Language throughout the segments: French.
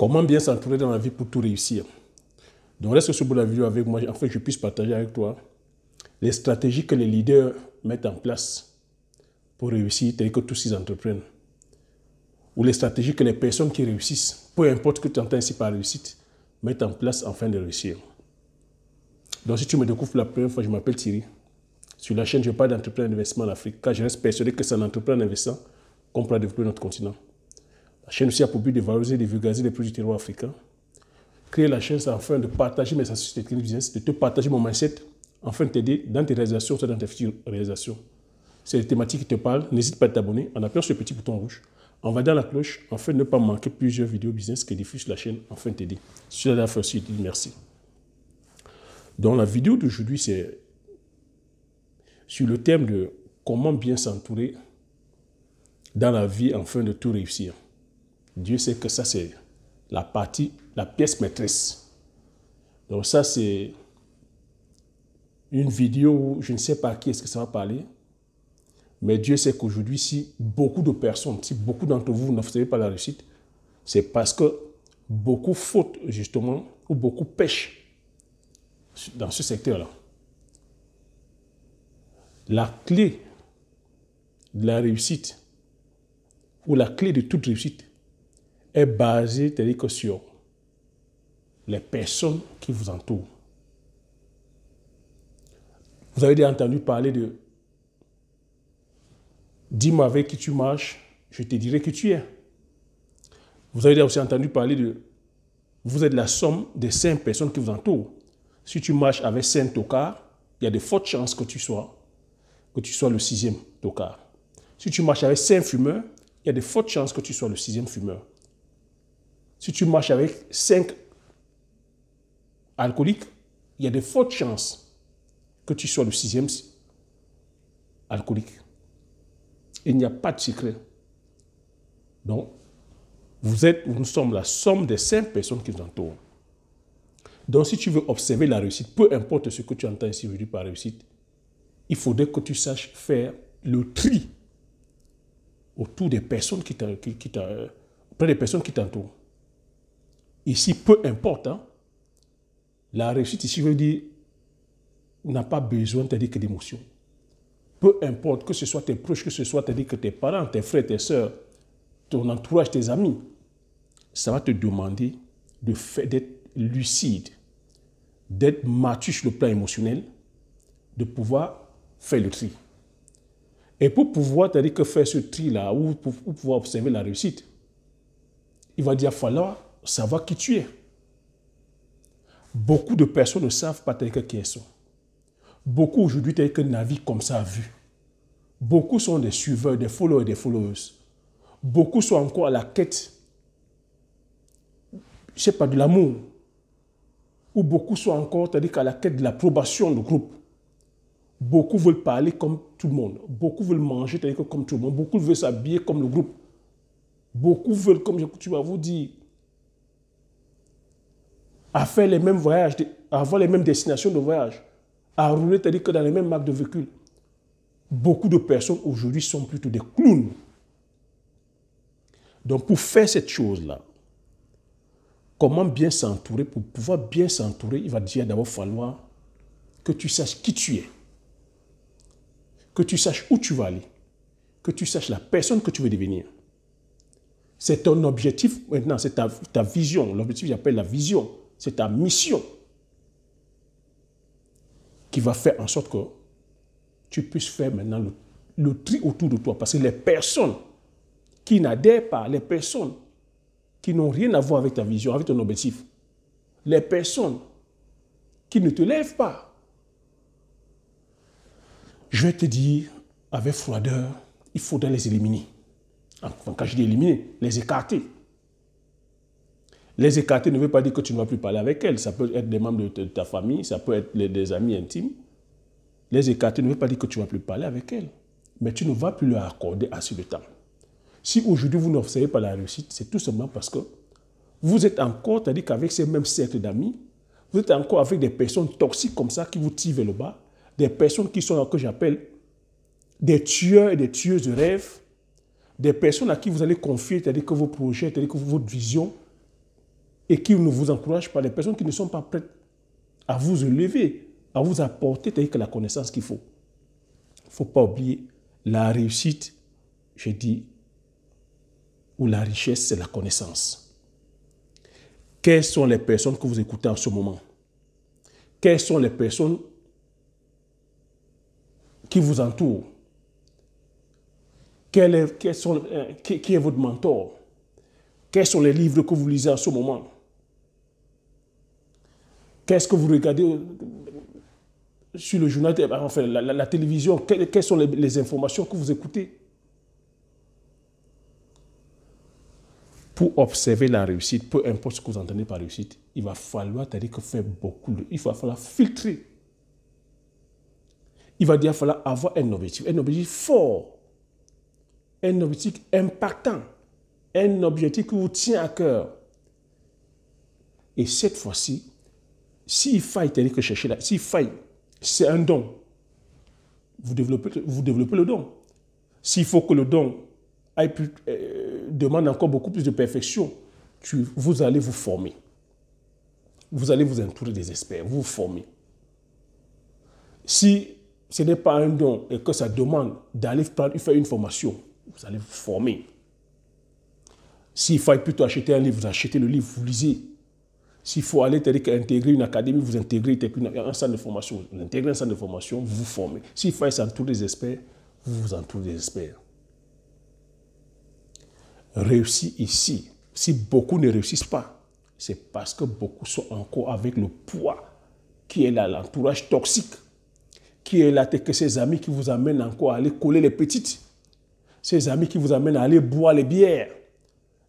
Comment bien s'entourer dans la vie pour tout réussir? Donc reste sur la vidéo avec moi afin que je puisse partager avec toi les stratégies que les leaders mettent en place pour réussir, telles que tous ils entreprennent. Ou les stratégies que les personnes qui réussissent, peu importe ce que tu entends ici par réussite, mettent en place afin de réussir. Donc si tu me découvres pour la première fois, je m'appelle Thierry. Sur la chaîne, je parle d'entrepreneuriat et d'investissement en Afrique, car je reste persuadé que c'est en entreprenant et en investissant qu'on pourra développer notre continent. La chaîne aussi a pour but de valoriser et de vulgariser les produits du terroir africain. Créer la chaîne, c'est afin de partager mes astuces techniques business, de te partager mon mindset, afin de t'aider dans tes réalisations, soit dans tes futures réalisations. C'est les thématiques qui te parlent. N'hésite pas à t'abonner en appuyant sur le petit bouton rouge, en validant la cloche, afin de ne pas manquer plusieurs vidéos business que diffuse la chaîne, afin de t'aider. Si tu l'as fait aussi, dis merci. Donc la vidéo d'aujourd'hui, c'est sur le thème de comment bien s'entourer dans la vie afin de tout réussir. Dieu sait que ça, c'est la pièce maîtresse. Donc ça, c'est une vidéo où je ne sais pas à qui est-ce que ça va parler, mais Dieu sait qu'aujourd'hui, si beaucoup de personnes, si beaucoup d'entre vous ne savez pas la réussite, c'est parce que beaucoup fautent justement, ou beaucoup pêchent dans ce secteur-là. La clé de la réussite, ou la clé de toute réussite, est basée, c'est-à-dire que sur les personnes qui vous entourent. Vous avez déjà entendu parler de « dis-moi avec qui tu marches, je te dirai qui tu es ». Vous avez déjà aussi entendu parler de « vous êtes la somme des 5 personnes qui vous entourent ». Si tu marches avec 5 tocards, il y a de fortes chances que tu sois le 6e tocard. Si tu marches avec 5 fumeurs, il y a de fortes chances que tu sois le 6e fumeur. Si tu marches avec 5 alcooliques, il y a de fortes chances que tu sois le 6e alcoolique. Il n'y a pas de secret. Donc, nous sommes la somme des 5 personnes qui nous entourent. Donc, si tu veux observer la réussite, peu importe ce que tu entends ici aujourd'hui par réussite, il faudrait que tu saches faire le tri autour des personnes auprès des personnes qui t'entourent. Ici, peu importe, hein, la réussite ici veut dire n'a pas besoin de dire que d'émotions. Peu importe que ce soit tes proches, que ce soit que tes parents, tes frères, tes soeurs, ton entourage, tes amis, ça va te demander d'être lucide, d'être mature sur le plan émotionnel, de pouvoir faire le tri. Et pour pouvoir faire ce tri-là, ou pour pouvoir observer la réussite, il va falloir savoir qui tu es. Beaucoup de personnes ne savent pas qui elles sont. Beaucoup aujourd'hui naviguent comme ça à vue. Beaucoup sont des suiveurs, des followers, des followers. Beaucoup sont encore à la quête, je ne sais pas, de l'amour. Ou beaucoup sont encore à la quête de l'approbation du groupe. Beaucoup veulent parler comme tout le monde. Beaucoup veulent manger comme tout le monde. Beaucoup veulent s'habiller comme le groupe. Beaucoup veulent, comme tu vas vous dire, à faire les mêmes voyages, à avoir les mêmes destinations de voyage, à rouler que dans les mêmes marques de véhicules. Beaucoup de personnes aujourd'hui sont plutôt des clowns. Donc pour faire cette chose-là, comment bien s'entourer? Pour pouvoir bien s'entourer, il va déjà d'abord falloir que tu saches qui tu es, que tu saches où tu vas aller, que tu saches la personne que tu veux devenir. C'est ton objectif maintenant, c'est ta vision. L'objectif, j'appelle la vision. C'est ta mission qui va faire en sorte que tu puisses faire maintenant le tri autour de toi. Parce que les personnes qui n'adhèrent pas, les personnes qui n'ont rien à voir avec ta vision, avec ton objectif, les personnes qui ne te lèvent pas, je vais te dire avec froideur, il faudrait les éliminer. Enfin, quand je dis éliminer, les écarter. Les écarter ne veut pas dire que tu ne vas plus parler avec elles. Ça peut être des membres de ta famille, ça peut être des amis intimes. Les écarter ne veut pas dire que tu ne vas plus parler avec elles. Mais tu ne vas plus leur accorder assez de temps. Si aujourd'hui vous n'observez pas la réussite, c'est tout simplement parce que vous êtes encore, c'est-à-dire qu'avec ces mêmes cercles d'amis, vous êtes encore avec des personnes toxiques comme ça qui vous tirent vers le bas, des personnes qui sont, que j'appelle, des tueurs et des tueuses de rêves, des personnes à qui vous allez confier, c'est-à-dire que vos projets, c'est-à-dire que votre vision, et qui ne vous encouragent pas, les personnes qui ne sont pas prêtes à vous élever, à vous apporter la connaissance qu'il faut. Il ne faut pas oublier, la réussite, je dis, ou la richesse, c'est la connaissance. Quelles sont les personnes que vous écoutez en ce moment? Quelles sont les personnes qui vous entourent? Qui est votre mentor? Quels sont les livres que vous lisez en ce moment? Qu'est-ce que vous regardez sur le journal, enfin la télévision? Quelles sont les informations que vous écoutez? Pour observer la réussite, peu importe ce que vous entendez par réussite, il va falloir faire beaucoup. Il va falloir filtrer. Il va falloir avoir un objectif fort, un objectif impactant, un objectif qui vous tient à cœur. Et cette fois-ci, s'il faille, s'il faille, c'est un don. Vous développez le don. S'il faut que le don demande encore beaucoup plus de perfection, vous allez vous former. Vous allez vous entourer des experts, vous former. Si ce n'est pas un don et que ça demande d'aller faire une formation, vous allez vous former. S'il faut plutôt acheter un livre, vous achetez le livre, vous lisez. S'il faut aller intégrer une académie, vous intégrez un centre de formation. Vous intégrez un centre de formation, vous vous formez. S'il faut s'entourer des experts, vous vous entourez des experts. Réussir ici, si beaucoup ne réussissent pas, c'est parce que beaucoup sont encore avec le poids qui est là, l'entourage toxique, qui est là, que ces amis qui vous amènent encore à aller coller les petites, ces amis qui vous amènent à aller boire les bières,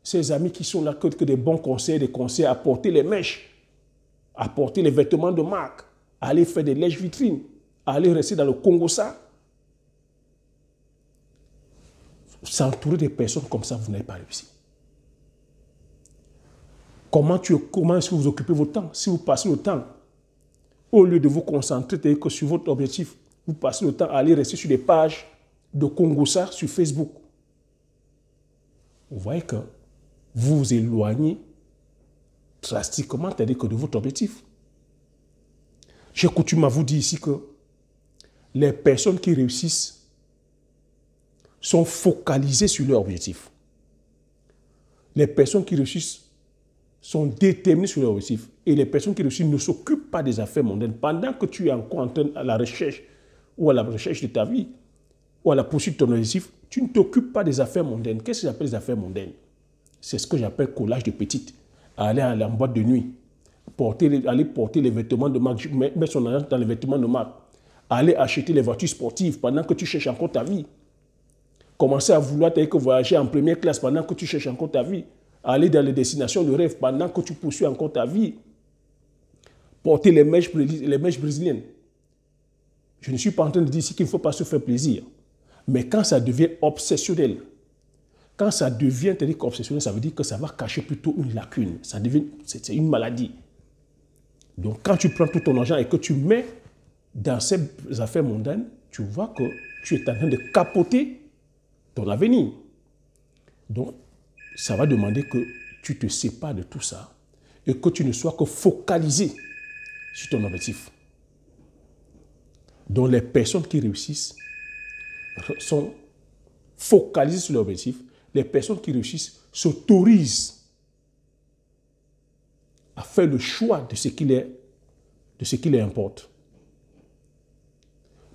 ces amis qui sont là que des bons conseils, des conseils à porter les mèches, à porter les vêtements de marque, à aller faire des lèches-vitrines, à aller rester dans le Congo-ça. S'entourer des personnes comme ça, vous n'avez pas réussi. Comment est-ce que vous occupez votre temps? Si vous passez le temps, au lieu de vous concentrer sur votre objectif, vous passez le temps à aller rester sur des pages de Congo-ça sur Facebook. Vous voyez que vous vous éloignez drastiquement de votre objectif. J'ai coutume à vous dire ici que les personnes qui réussissent sont focalisées sur leur objectif. Les personnes qui réussissent sont déterminées sur leur objectif. Et les personnes qui réussissent ne s'occupent pas des affaires mondaines. Pendant que tu es encore en train à la recherche ou à la recherche de ta vie ou à la poursuite de ton objectif, tu ne t'occupes pas des affaires mondaines. Qu'est-ce que j'appelle les affaires mondaines? C'est ce que j'appelle collage de petites. Aller en boîte de nuit, aller porter les vêtements de marque, mettre son argent dans les vêtements de marque, aller acheter les voitures sportives pendant que tu cherches encore ta vie. Commencer à vouloir voyager en première classe pendant que tu cherches encore ta vie. Aller dans les destinations de rêve pendant que tu poursuis encore ta vie. Porter les mèches brésiliennes. Je ne suis pas en train de dire ici qu'il ne faut pas se faire plaisir. Mais quand ça devient obsessionnel, quand ça devient obsessionnel, ça veut dire que ça va cacher plutôt une lacune. C'est une maladie. Donc quand tu prends tout ton argent et que tu mets dans ces affaires mondaines, tu vois que tu es en train de capoter ton avenir. Donc, ça va demander que tu te sépares de tout ça et que tu ne sois que focalisé sur ton objectif. Donc, les personnes qui réussissent sont focalisées sur leur objectif. Les personnes qui réussissent s'autorisent à faire le choix de ce qui les importe.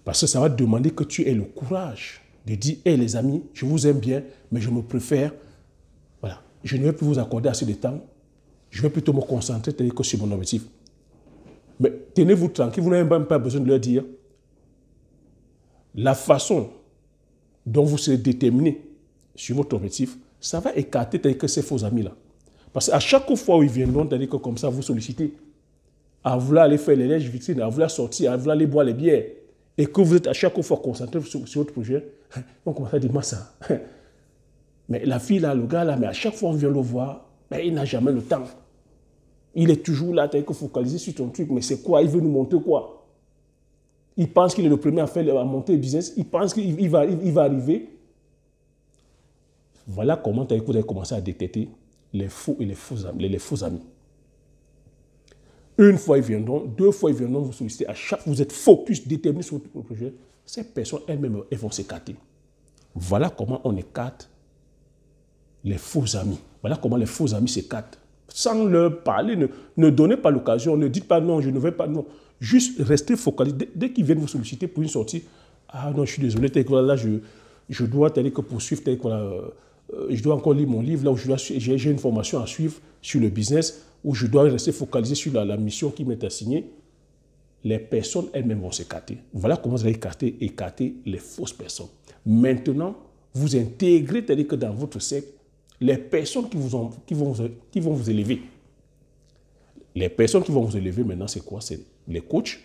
Parce que ça va demander que tu aies le courage de dire, hé les amis, je vous aime bien, mais je me préfère, voilà, je ne vais plus vous accorder assez de temps, je vais plutôt me concentrer sur mon objectif. Mais tenez-vous tranquille, vous n'avez même pas besoin de leur dire la façon dont vous serez déterminé sur votre objectif, ça va écarter ces faux amis-là. Parce qu'à chaque fois où ils viendront, que comme ça, vous sollicitez, à vouloir aller faire les lèches vitrines, à vouloir sortir, à vouloir aller boire les bières, et que vous êtes à chaque fois concentré sur votre projet, on commence à dire, moi ça. Mais la fille là, le gars là, mais à chaque fois on vient le voir, mais il n'a jamais le temps. Il est toujours là, t'as que focaliser sur ton truc, mais c'est quoi? Il veut nous montrer quoi? Il pense qu'il est le premier à monter le business, il pense qu'il va arriver. Voilà comment vous avez commencé à détecter les faux et les faux amis. Une fois, ils viendront. Deux fois, ils viendront vous solliciter. À chaque fois, vous êtes focus, déterminé sur votre projet. Ces personnes elles-mêmes, elles vont s'écarter. Voilà comment on écarte les faux amis. Voilà comment les faux amis s'écartent. Sans leur parler, ne donnez pas l'occasion, ne dites pas non, je ne vais pas, non. Juste restez focalisé. Dès qu'ils viennent vous solliciter pour une sortie, ah non, je suis désolé, là, je dois poursuivre, je dois encore lire mon livre, là où j'ai une formation à suivre sur le business, où je dois rester focalisé sur la mission qui m'est assignée. Les personnes elles-mêmes vont s'écarter. Voilà comment vous allez écarter les fausses personnes. Maintenant, vous intégrez, c'est-à-dire que dans votre cercle, les personnes qui vont vous élever. Les personnes qui vont vous élever maintenant, c'est quoi? C'est les coachs.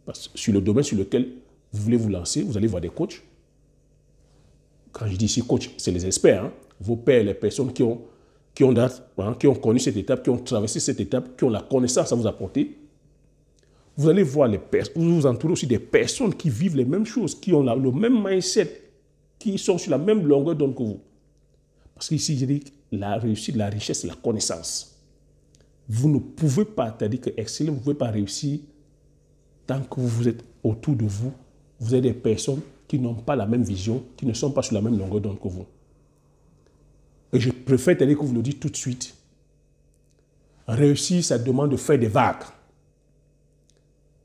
Parce que sur le domaine sur lequel vous voulez vous lancer, vous allez voir des coachs. Quand je dis ici coach, c'est les experts. Hein? Vos pairs, les personnes qui ont connu cette étape, qui ont traversé cette étape, qui ont la connaissance à vous apporter. Vous allez voir vous vous entourez aussi des personnes qui vivent les mêmes choses, qui ont le même mindset, qui sont sur la même longueur d'onde que vous. Parce qu'ici, je dis la réussite, la richesse, c'est la connaissance. Vous ne pouvez pas, c'est-à-dire que exceller, vous ne pouvez pas réussir tant que vous êtes autour de vous. Vous êtes des personnes qui n'ont pas la même vision, qui ne sont pas sur la même longueur d'onde que vous. Et je préfère, c'est-à-dire que vous le dites tout de suite. Réussir, ça demande de faire des vagues.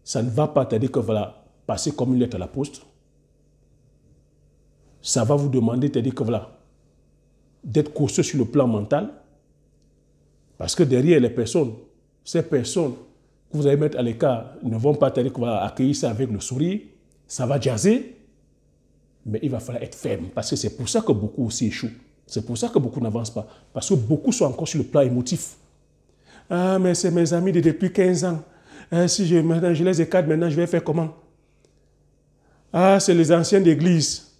Ça ne va pas, c'est-à-dire que voilà, passer comme une lettre à la poste. Ça va vous demander, c'est-à-dire que voilà, d'être costaud sur le plan mental. Parce que derrière les personnes, ces personnes que vous allez mettre à l'écart ne vont pas, c'est-à-dire que voilà, accueillir ça avec le sourire. Ça va jaser, mais il va falloir être ferme. Parce que c'est pour ça que beaucoup aussi échouent. C'est pour ça que beaucoup n'avancent pas. Parce que beaucoup sont encore sur le plan émotif. Ah, mais c'est mes amis de depuis 15 ans. Si maintenant je les écarte, maintenant je vais faire comment? Ah, c'est les anciens d'église.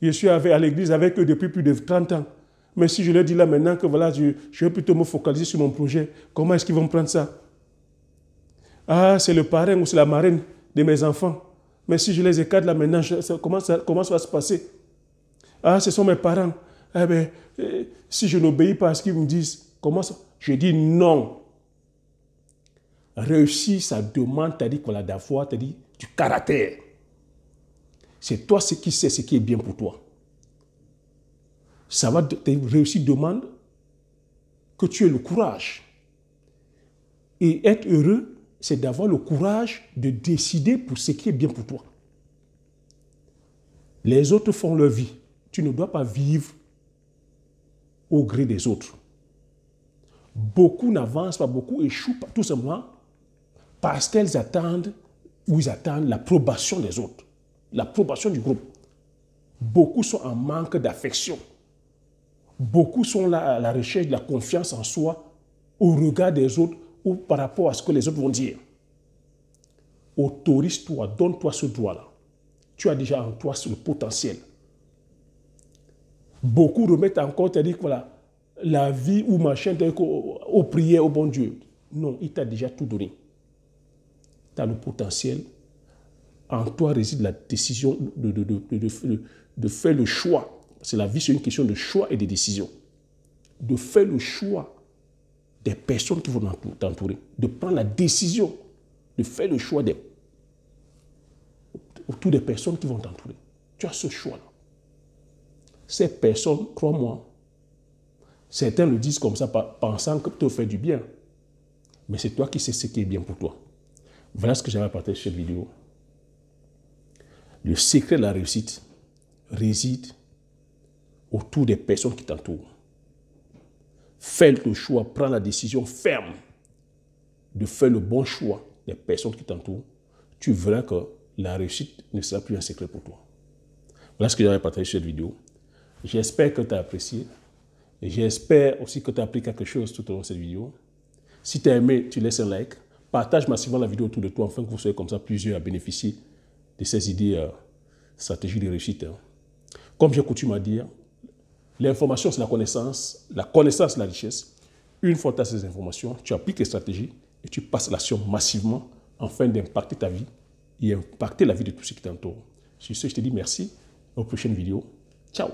Je suis à l'église avec eux depuis plus de 30 ans. Mais si je leur dis là maintenant que voilà, je vais plutôt me focaliser sur mon projet, comment est-ce qu'ils vont prendre ça? Ah, c'est le parrain ou c'est la marraine de mes enfants. Mais si je les écarte là maintenant, comment ça va se passer? Ah, ce sont mes parents. Eh bien, si je n'obéis pas à ce qu'ils me disent, comment ça? Je dis non. Réussir, ça demande, c'est-à-dire voilà, d'avoir, c'est-à-dire du caractère. C'est toi qui sais ce qui est bien pour toi. Ça va, réussir demande que tu aies le courage. Et être heureux, c'est d'avoir le courage de décider pour ce qui est bien pour toi. Les autres font leur vie. Tu ne dois pas vivre au gré des autres. Beaucoup n'avancent pas, beaucoup échouent tout simplement parce qu'elles attendent ou ils attendent l'approbation des autres, l'approbation du groupe. Beaucoup sont en manque d'affection. Beaucoup sont là à la recherche de la confiance en soi au regard des autres ou par rapport à ce que les autres vont dire. Autorise-toi, donne-toi ce droit-là. Tu as déjà en toi le potentiel. Beaucoup remettent encore, c'est-à-dire que voilà, la vie ou machin, aux prières au bon Dieu. Non, il t'a déjà tout donné. Tu as le potentiel. En toi réside la décision de faire le choix. C'est la vie, c'est une question de choix et de décision. De faire le choix des personnes qui vont t'entourer. De prendre la décision de faire le choix autour des personnes qui vont t'entourer. Tu as ce choix-là. Ces personnes, crois-moi, certains le disent comme ça, pensant que te fait du bien. Mais c'est toi qui sais ce qui est bien pour toi. Voilà ce que j'avais à partager sur cette vidéo. Le secret de la réussite réside autour des personnes qui t'entourent. Fais le choix, prends la décision ferme de faire le bon choix des personnes qui t'entourent. Tu verras que la réussite ne sera plus un secret pour toi. Voilà ce que j'avais partagé sur cette vidéo. J'espère que tu as apprécié. Et j'espère aussi que tu as appris quelque chose tout au long de cette vidéo. Si tu as aimé, tu laisses un like. Partage massivement la vidéo autour de toi afin que vous soyez comme ça plusieurs à bénéficier de ces idées stratégiques de réussite. Comme j'ai coutume à dire, l'information c'est la connaissance c'est la richesse. Une fois que tu as ces informations, tu appliques les stratégies et tu passes à l'action massivement afin d'impacter ta vie et impacter la vie de tous ceux qui t'entourent. Sur ce, je te dis merci. Aux prochaines vidéos. Ciao.